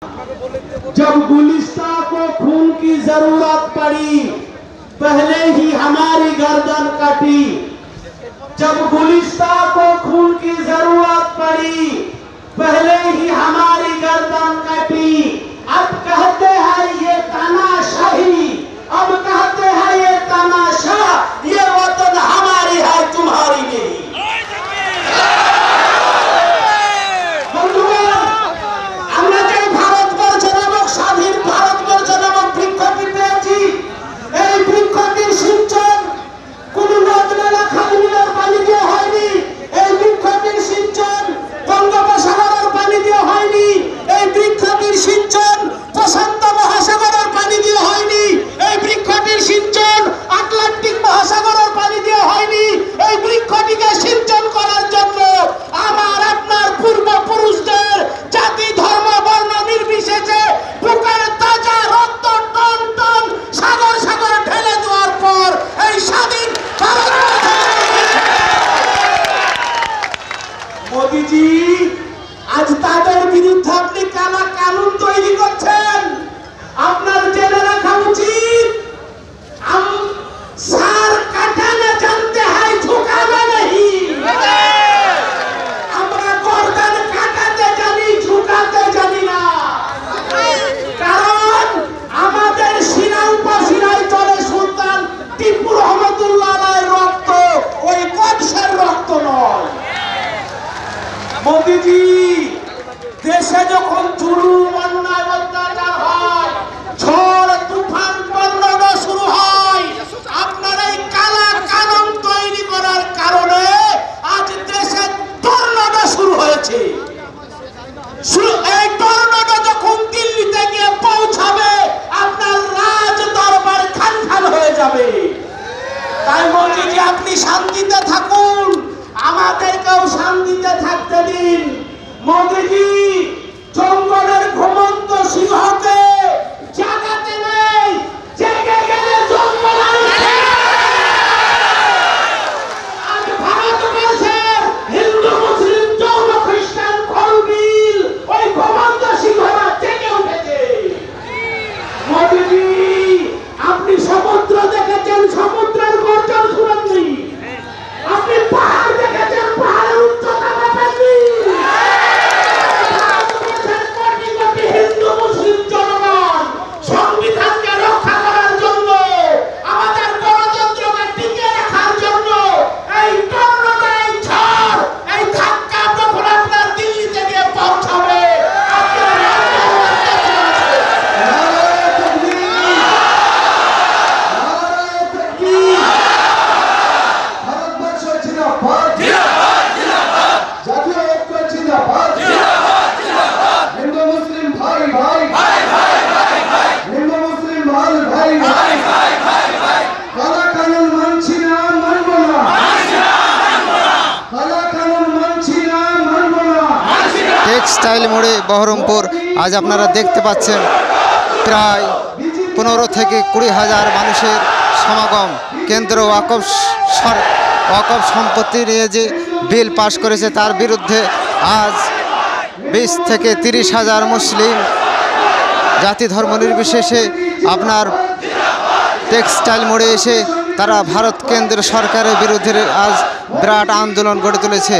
जब गुलिस्तां को खून की जरूरत पड़ी पहले ही हमारी गर्दन कटी। जब गुलिस्तां को खून की जरूरत पड़ी पहले ही हमारी गर्दन कटी। अब कहते हैं ये तानाशाही, अब कहते हैं ये तानाशाह, ये वतन हमारी है तुम्हारी नहीं। मोदी जी आज তাদের বিরুদ্ধে আপনি কালা কানুন তৈরি করছেন। আপনার জেনে রাখা উচিত हम सार काटना जानते हैं, झुकाना नहीं। আমরা গর্দান কাটাতে জানি, ঝুঁকাতে জানি না। কারণ আমাদের শিরা উপশিরায় চলে সুলতান টিপু রহমতুল্লাহ আলাইহির রক্ত, ওই কদসের রক্ত নয়। मोदी जी देशे যখন জুলুম অন্যায় অত্যাচার হয়, ঝড় তুফান বন্যা শুরু হয়, আপনার এই কালা কানুন তৈরি করার কারণে আজ দেশে টর্নেডো শুরু হয়েছে। এই টর্নেডো যখন দিল্লিতে গিয়ে পৌঁছাবে আপনার রাজ দরবার খান খান হয়ে যাবে। তাই মোদি জি আপনি শান্তিতে থাকুন, আমাদেরকেও শান্তিতে থাকতে দিন। মোদি জি জঙ্গলের ঘুমন্ত সিংহকে জাগাতে নেই, জেগে গেলে জঙ্গল আজ ভারতবর্ষের হিন্দু মুসলিম জৈন খ্রিস্টান খলবিল ওই ঘুমন্ত সিংহরা জেগে উঠেছে। মোদি জি আপনি সমুদ্র দেখেছেন, সমুদ্রের গর্জন শুনেননি। আপনি পাহাড় দেখেছেন, পাহাড়ের উচ্চতা মাপেননি। ভারতবর্ষের কোটি কোটি হিন্দু মুসলিম জনগণ সংবিধানকে রক্ষা করার জন্য, আমাদের গণতন্ত্রকে টিকিয়ে রাখার জন্য এই টর্নেডো, এই ঝড়, এই ধাক্কা যখন আপনার দিল্লিতে গিয়ে পৌঁছাবে টেক্সটাইল মোড়ে বহরমপুর আজ আপনারা দেখতে পাচ্ছেন প্রায় 15 থেকে 20,000 মানুষের সমাগম। কেন্দ্র ওয়াকফ সম্পত্তি নিয়ে যে বিল পাশ করেছে তার বিরুদ্ধে আজ 20 থেকে 30,000 মুসলিম জাতি ধর্ম নির্বিশেষে আপনার টেক্সটাইল মোড়ে এসে তারা ভারত কেন্দ্র সরকারের বিরুদ্ধে আজ বিরাট আন্দোলন গড়ে তুলেছে।